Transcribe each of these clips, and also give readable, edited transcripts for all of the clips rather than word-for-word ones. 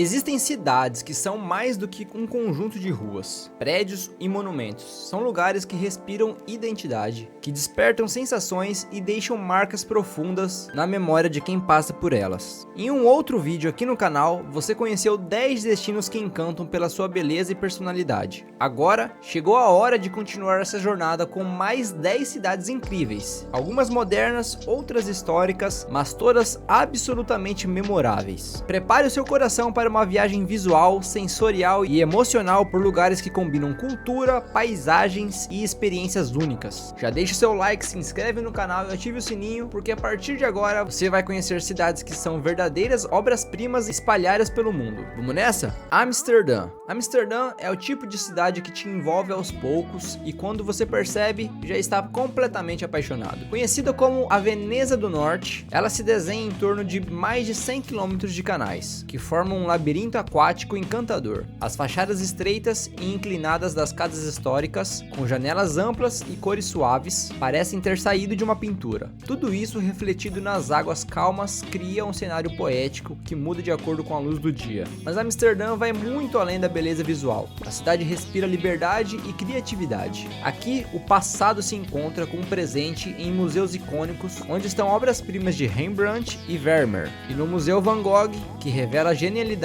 Existem cidades que são mais do que um conjunto de ruas, prédios e monumentos. São lugares que respiram identidade, que despertam sensações e deixam marcas profundas na memória de quem passa por elas. Em um outro vídeo aqui no canal, você conheceu 10 destinos que encantam pela sua beleza e personalidade. Agora, chegou a hora de continuar essa jornada com mais 10 cidades incríveis. Algumas modernas, outras históricas, mas todas absolutamente memoráveis. Prepare o seu coração para uma viagem visual, sensorial e emocional por lugares que combinam cultura, paisagens e experiências únicas. Já deixa o seu like, se inscreve no canal e ative o sininho, porque a partir de agora você vai conhecer cidades que são verdadeiras obras-primas espalhadas pelo mundo. Vamos nessa? Amsterdã. Amsterdã é o tipo de cidade que te envolve aos poucos e quando você percebe, já está completamente apaixonado. Conhecida como a Veneza do Norte, ela se desenha em torno de mais de 100 km de canais, que formam um labirinto aquático encantador. As fachadas estreitas e inclinadas das casas históricas, com janelas amplas e cores suaves, parecem ter saído de uma pintura. Tudo isso refletido nas águas calmas cria um cenário poético que muda de acordo com a luz do dia. Mas Amsterdã vai muito além da beleza visual. A cidade respira liberdade e criatividade. Aqui, o passado se encontra com o presente em museus icônicos, onde estão obras-primas de Rembrandt e Vermeer, e no Museu Van Gogh, que revela a genialidade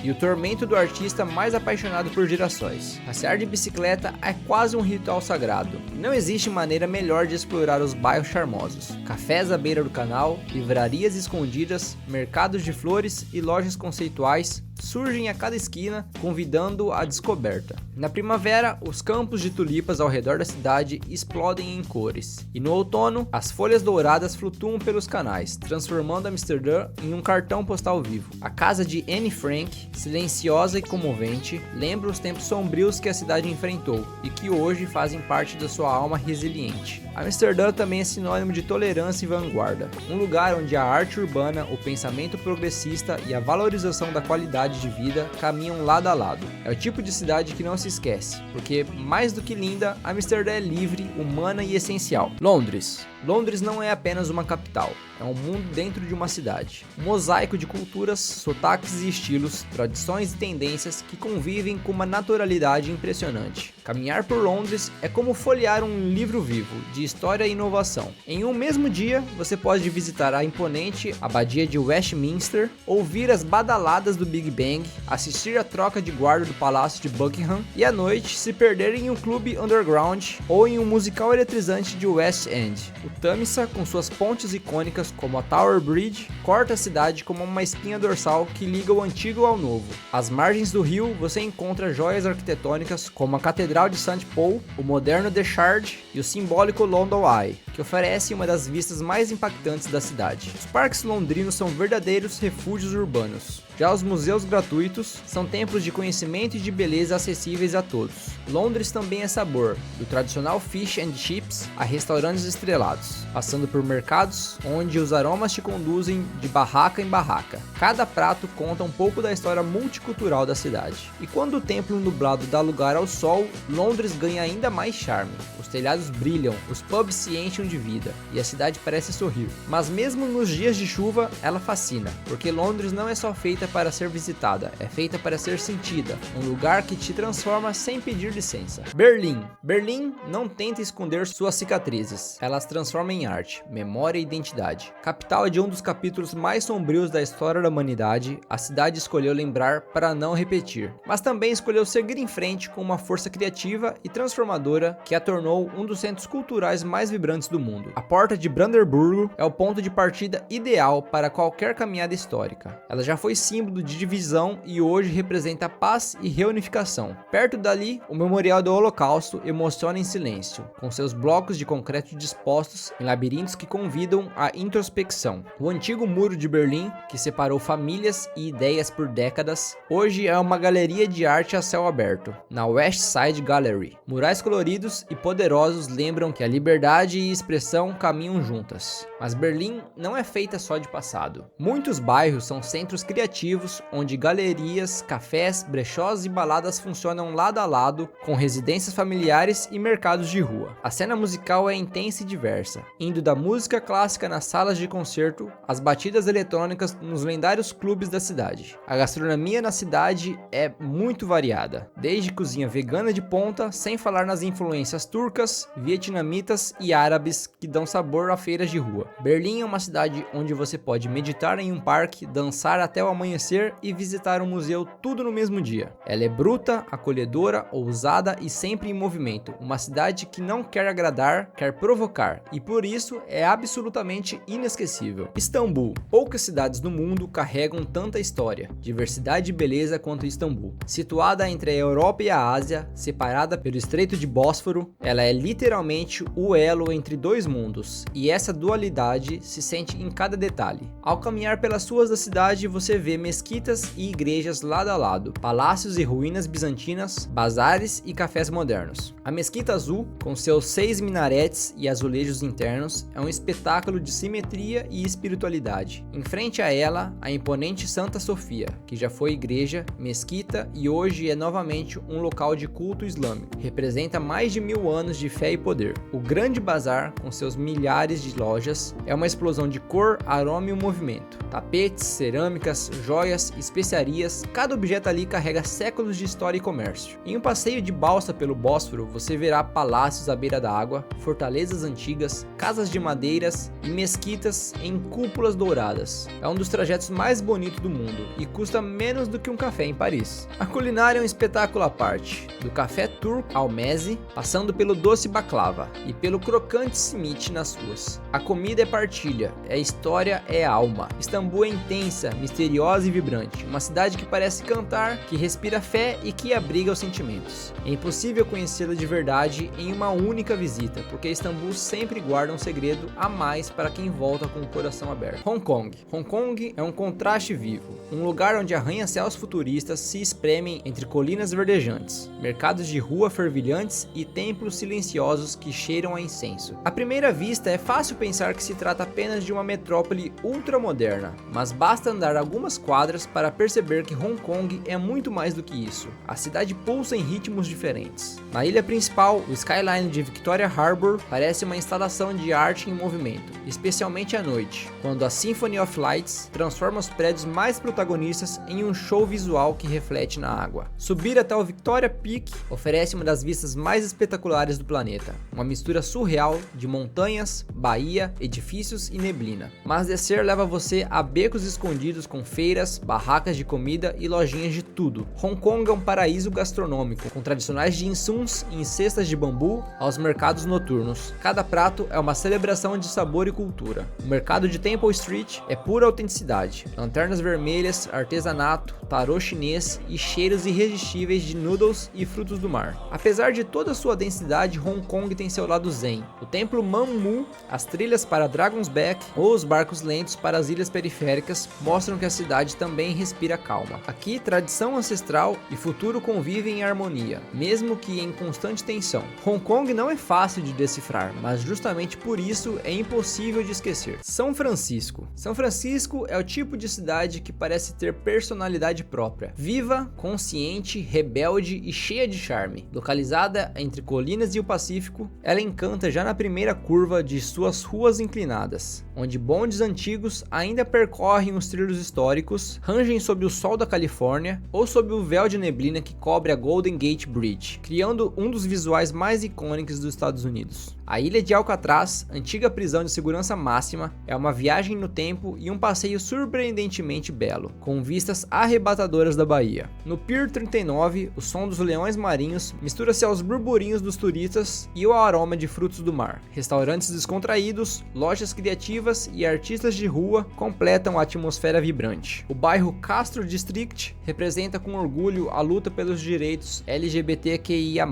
e o tormento do artista mais apaixonado por gerações. Passear de bicicleta é quase um ritual sagrado. Não existe maneira melhor de explorar os bairros charmosos. Cafés à beira do canal, livrarias escondidas, mercados de flores e lojas conceituais surgem a cada esquina, convidando à descoberta. Na primavera, os campos de tulipas ao redor da cidade explodem em cores, e no outono, as folhas douradas flutuam pelos canais, transformando Amsterdã em um cartão postal vivo. A casa de Anne Frank, silenciosa e comovente, lembra os tempos sombrios que a cidade enfrentou e que hoje fazem parte da sua alma resiliente. Amsterdã também é sinônimo de tolerância e vanguarda, um lugar onde a arte urbana, o pensamento progressista e a valorização da qualidade de vida caminham lado a lado. É o tipo de cidade que não se esquece, porque mais do que linda, Amsterdã é livre, humana e essencial. Londres. Londres não é apenas uma capital, é um mundo dentro de uma cidade. Um mosaico de culturas, sotaques e estilos, tradições e tendências que convivem com uma naturalidade impressionante. Caminhar por Londres é como folhear um livro vivo de história e inovação. Em um mesmo dia, você pode visitar a imponente Abadia de Westminster, ouvir as badaladas do Big Bang, assistir a troca de guarda do Palácio de Buckingham e à noite se perder em um clube underground ou em um musical eletrizante de West End. O Thamisa, com suas pontes icônicas como a Tower Bridge, corta a cidade como uma espinha dorsal que liga o antigo ao novo. Às margens do rio, você encontra joias arquitetônicas como a Catedral de St. Paul, o moderno The Shard e o simbólico London Eye, que oferecem uma das vistas mais impactantes da cidade. Os parques londrinos são verdadeiros refúgios urbanos. Já os museus gratuitos são templos de conhecimento e de beleza acessíveis a todos. Londres também é sabor, do tradicional fish and chips a restaurantes estrelados, passando por mercados onde os aromas te conduzem de barraca em barraca. Cada prato conta um pouco da história multicultural da cidade. E quando o templo nublado dá lugar ao sol, Londres ganha ainda mais charme. Os telhados brilham, os pubs se enchem de vida e a cidade parece sorrir. Mas mesmo nos dias de chuva, ela fascina, porque Londres não é só feita para ser visitada, é feita para ser sentida, um lugar que te transforma sem pedir licença. Berlim. Berlim não tenta esconder suas cicatrizes, elas transformam em arte, memória e identidade. Capital de um dos capítulos mais sombrios da história da humanidade, a cidade escolheu lembrar para não repetir, mas também escolheu seguir em frente com uma força criativa e transformadora que a tornou um dos centros culturais mais vibrantes do mundo. A Porta de Brandeburgo é o ponto de partida ideal para qualquer caminhada histórica. Ela já foi símbolo de divisão e hoje representa paz e reunificação. Perto dali, o Memorial do Holocausto emociona em silêncio, com seus blocos de concreto dispostos em labirintos que convidam à introspecção. O antigo muro de Berlim, que separou famílias e ideias por décadas, hoje é uma galeria de arte a céu aberto, na West Side Gallery. Murais coloridos e poderosos lembram que a liberdade e expressão caminham juntas. Mas Berlim não é feita só de passado. Muitos bairros são centros criativos criativos, onde galerias, cafés, brechós e baladas funcionam lado a lado, com residências familiares e mercados de rua. A cena musical é intensa e diversa, indo da música clássica nas salas de concerto, às batidas eletrônicas nos lendários clubes da cidade. A gastronomia na cidade é muito variada, desde cozinha vegana de ponta, sem falar nas influências turcas, vietnamitas e árabes que dão sabor a feiras de rua. Berlim é uma cidade onde você pode meditar em um parque, dançar até o amanhecer e visitar um museu tudo no mesmo dia. Ela é bruta, acolhedora, ousada e sempre em movimento. Uma cidade que não quer agradar, quer provocar, e por isso é absolutamente inesquecível. Istambul. Poucas cidades no mundo carregam tanta história, diversidade e beleza quanto Istambul. Situada entre a Europa e a Ásia, separada pelo Estreito de Bósforo, ela é literalmente o elo entre dois mundos, e essa dualidade se sente em cada detalhe. Ao caminhar pelas ruas da cidade, você vê mesquitas e igrejas lado a lado, palácios e ruínas bizantinas, bazares e cafés modernos. A Mesquita Azul, com seus 6 minaretes e azulejos internos, é um espetáculo de simetria e espiritualidade. Em frente a ela, a imponente Santa Sofia, que já foi igreja, mesquita e hoje é novamente um local de culto islâmico. Representa mais de 1000 anos de fé e poder. O Grande Bazar, com seus milhares de lojas, é uma explosão de cor, aroma e movimento. Tapetes, cerâmicas, joias, especiarias, cada objeto ali carrega séculos de história e comércio. Em um passeio de balsa pelo Bósforo, você verá palácios à beira da água, fortalezas antigas, casas de madeiras e mesquitas em cúpulas douradas. É um dos trajetos mais bonitos do mundo e custa menos do que um café em Paris. A culinária é um espetáculo à parte, do café turco ao meze, passando pelo doce baklava e pelo crocante simit nas ruas. A comida é partilha, a história é alma. Istambul é intensa, misteriosa e vibrante, uma cidade que parece cantar, que respira fé e que abriga os sentimentos. É impossível conhecê-la de verdade em uma única visita, porque Istambul sempre guarda um segredo a mais para quem volta com o coração aberto. Hong Kong. Hong Kong é um contraste vivo, um lugar onde arranha-céus futuristas se espremem entre colinas verdejantes, mercados de rua fervilhantes e templos silenciosos que cheiram a incenso. À primeira vista é fácil pensar que se trata apenas de uma metrópole ultramoderna, mas basta andar algumas quadras para perceber que Hong Kong é muito mais do que isso. A cidade pulsa em ritmos diferentes. Na ilha principal, o skyline de Victoria Harbour parece uma instalação de arte em movimento, especialmente à noite, quando a Symphony of Lights transforma os prédios mais protagonistas em um show visual que reflete na água. Subir até o Victoria Peak oferece uma das vistas mais espetaculares do planeta, uma mistura surreal de montanhas, baía, edifícios e neblina. Mas descer leva você a becos escondidos com feiras, barracas de comida e lojinhas de tudo. Hong Kong é um paraíso gastronômico, com tradicionais dim-sums em cestas de bambu aos mercados noturnos. Cada prato é uma celebração de sabor e cultura. O mercado de Temple Street é pura autenticidade. Lanternas vermelhas, artesanato, tarô chinês e cheiros irresistíveis de noodles e frutos do mar. Apesar de toda sua densidade, Hong Kong tem seu lado zen. O templo Manmu, as trilhas para Dragon's Back ou os barcos lentos para as ilhas periféricas mostram que a cidade também respira calma. Aqui, tradição ancestral e futuro convivem em harmonia, mesmo que em constante tensão. Hong Kong não é fácil de decifrar, mas justamente por isso é impossível de esquecer. São Francisco. São Francisco é o tipo de cidade que parece ter personalidade própria. Viva, consciente, rebelde e cheia de charme. Localizada entre colinas e o Pacífico, ela encanta já na primeira curva de suas ruas inclinadas, onde bondes antigos ainda percorrem os trilhos históricos, rangem sob o sol da Califórnia ou sob o véu de neblina que cobre a Golden Gate Bridge, criando um dos visuais mais icônicos dos Estados Unidos. A ilha de Alcatraz, antiga prisão de segurança máxima, é uma viagem no tempo e um passeio surpreendentemente belo, com vistas arrebatadoras da Bahia. No Pier 39, o som dos leões marinhos mistura-se aos burburinhos dos turistas e ao aroma de frutos do mar. Restaurantes descontraídos, lojas criativas e artistas de rua completam a atmosfera vibrante. O bairro Castro District representa com orgulho a luta pelos direitos LGBTQIA+,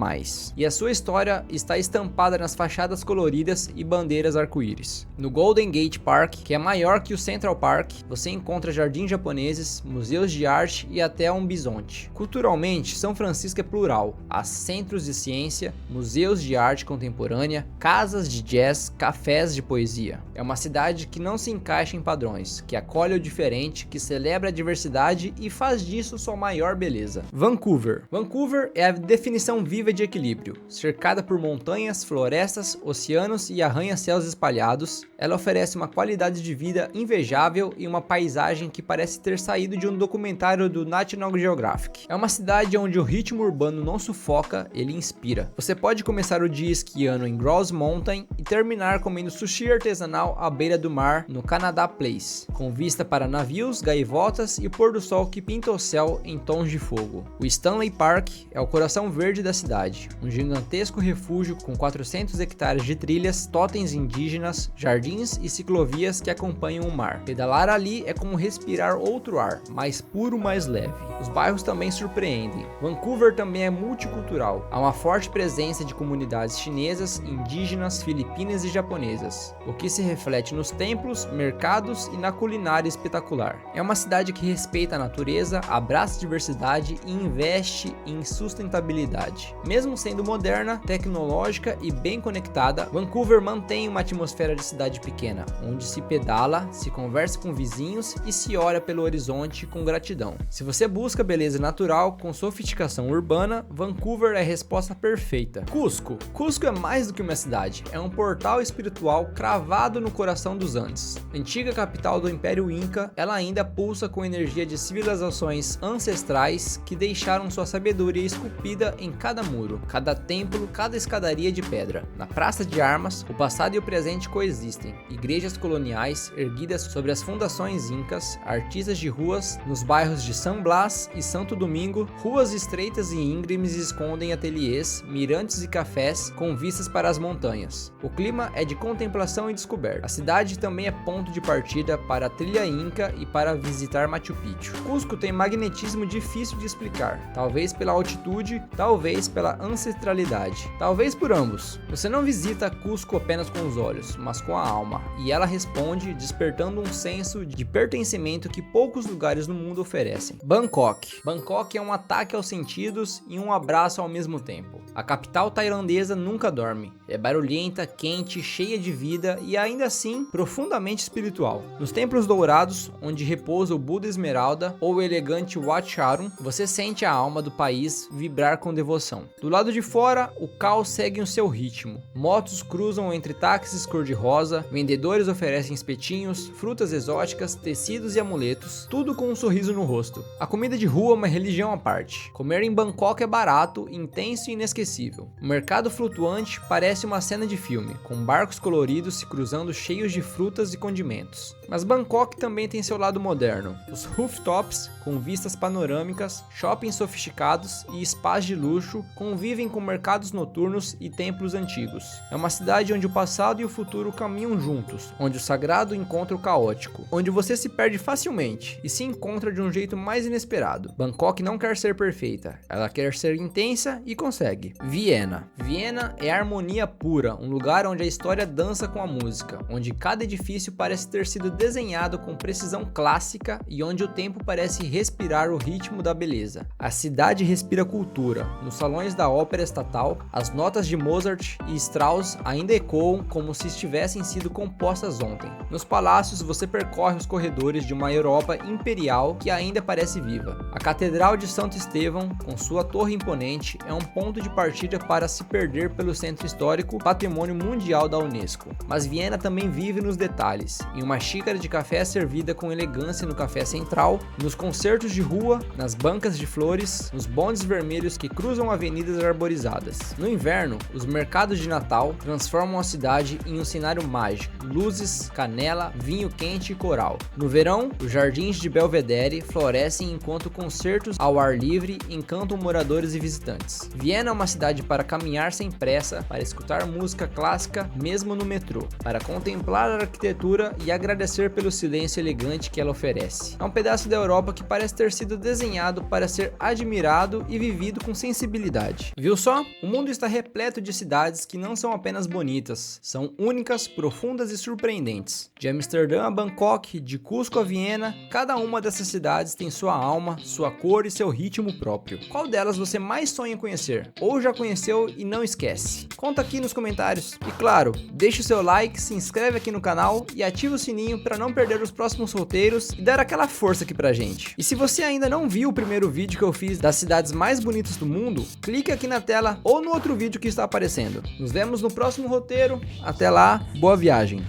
e a sua história está estampada nas fachadas fachadas coloridas e bandeiras arco-íris. No Golden Gate Park, que é maior que o Central Park, você encontra jardins japoneses, museus de arte e até um bisonte. Culturalmente, São Francisco é plural. Há centros de ciência, museus de arte contemporânea, casas de jazz, cafés de poesia. É uma cidade que não se encaixa em padrões, que acolhe o diferente, que celebra a diversidade e faz disso sua maior beleza. Vancouver. Vancouver é a definição viva de equilíbrio. Cercada por montanhas, florestas, oceanos e arranha-céus espalhados, ela oferece uma qualidade de vida invejável e uma paisagem que parece ter saído de um documentário do National Geographic. É uma cidade onde o ritmo urbano não sufoca, ele inspira. Você pode começar o dia esquiando em Grouse Mountain e terminar comendo sushi artesanal à beira do mar no Canada Place, com vista para navios, gaivotas e pôr do sol que pinta o céu em tons de fogo. O Stanley Park é o coração verde da cidade, um gigantesco refúgio com 400 hectares de trilhas, totens indígenas, jardins e ciclovias que acompanham o mar. Pedalar ali é como respirar outro ar, mais puro, mais leve. Os bairros também surpreendem. Vancouver também é multicultural. Há uma forte presença de comunidades chinesas, indígenas, filipinas e japonesas, o que se reflete nos templos, mercados e na culinária espetacular. É uma cidade que respeita a natureza, abraça a diversidade e investe em sustentabilidade. Mesmo sendo moderna, tecnológica e bem conectada, Vancouver mantém uma atmosfera de cidade pequena, onde se pedala, se conversa com vizinhos e se olha pelo horizonte com gratidão. Se você busca beleza natural com sofisticação urbana, Vancouver é a resposta perfeita. Cusco. Cusco é mais do que uma cidade, é um portal espiritual cravado no coração dos Andes. Antiga capital do Império Inca, ela ainda pulsa com energia de civilizações ancestrais que deixaram sua sabedoria esculpida em cada muro, cada templo, cada escadaria de pedra. Na Praça de Armas, o passado e o presente coexistem. Igrejas coloniais erguidas sobre as fundações incas, artistas de ruas nos bairros de San Blas e Santo Domingo, ruas estreitas e íngremes escondem ateliês, mirantes e cafés com vistas para as montanhas. O clima é de contemplação e descoberta. A cidade também é ponto de partida para a trilha inca e para visitar Machu Picchu. Cusco tem magnetismo difícil de explicar, talvez pela altitude, talvez pela ancestralidade, talvez por ambos. Você não visita Cusco apenas com os olhos, mas com a alma, e ela responde despertando um senso de pertencimento que poucos lugares no mundo oferecem. Bangkok. Bangkok é um ataque aos sentidos e um abraço ao mesmo tempo. A capital tailandesa nunca dorme. É barulhenta, quente, cheia de vida e ainda assim profundamente espiritual. Nos templos dourados, onde repousa o Buda Esmeralda ou o elegante Wat Sarum, você sente a alma do país vibrar com devoção. Do lado de fora, o caos segue o seu ritmo. Motos cruzam entre táxis cor-de-rosa, vendedores oferecem espetinhos, frutas exóticas, tecidos e amuletos, tudo com um sorriso no rosto. A comida de rua é uma religião à parte. Comer em Bangkok é barato, intenso e inesquecível. O mercado flutuante parece uma cena de filme, com barcos coloridos se cruzando cheios de frutas e condimentos. Mas Bangkok também tem seu lado moderno. Os rooftops, com vistas panorâmicas, shoppings sofisticados e spas de luxo, convivem com mercados noturnos e templos antigos. É uma cidade onde o passado e o futuro caminham juntos, onde o sagrado encontra o caótico, onde você se perde facilmente e se encontra de um jeito mais inesperado. Bangkok não quer ser perfeita, ela quer ser intensa e consegue. Viena. Viena é harmonia pura, um lugar onde a história dança com a música, onde cada edifício parece ter sido desenhado com precisão clássica e onde o tempo parece respirar o ritmo da beleza. A cidade respira cultura. Nos salões da ópera estatal, as notas de Mozart e Strauss ainda ecoam como se tivessem sido compostas ontem. Nos palácios, você percorre os corredores de uma Europa imperial que ainda parece viva. A Catedral de Santo Estevão, com sua torre imponente, é um ponto de partida para se perder pelo centro histórico, patrimônio mundial da Unesco. Mas Viena também vive nos detalhes, em uma xícara de café servida com elegância no café central, nos concertos de rua, nas bancas de flores, nos bondes vermelhos que cruzam avenidas arborizadas. No inverno, os mercados de Natal transformam a cidade em um cenário mágico, luzes, canela, vinho quente e coral. No verão, os jardins de Belvedere florescem enquanto concertos ao ar livre encantam moradores e visitantes. Viena é uma cidade para caminhar sem pressa, para escutar música clássica mesmo no metrô, para contemplar a arquitetura e agradecer pelo silêncio elegante que ela oferece. É um pedaço da Europa que parece ter sido desenhado para ser admirado e vivido com sensibilidade. Viu só? O mundo está repleto de cidades que não são apenas bonitas, são únicas, profundas e surpreendentes. De Amsterdã a Bangkok, de Cusco a Viena, cada uma dessas cidades tem sua alma, sua cor e seu ritmo próprio. Qual delas você mais sonha em conhecer? Ou já conheceu e não esquece? Conta aqui nos comentários. E claro, deixe o seu like, se inscreve aqui no canal e ativa o sininho para não perder os próximos roteiros e dar aquela força aqui pra gente. E se você ainda não viu o primeiro vídeo que eu fiz das cidades mais bonitas do mundo, clique aqui na tela ou no outro vídeo que está aparecendo. Nos vemos no próximo roteiro. Até lá, boa viagem!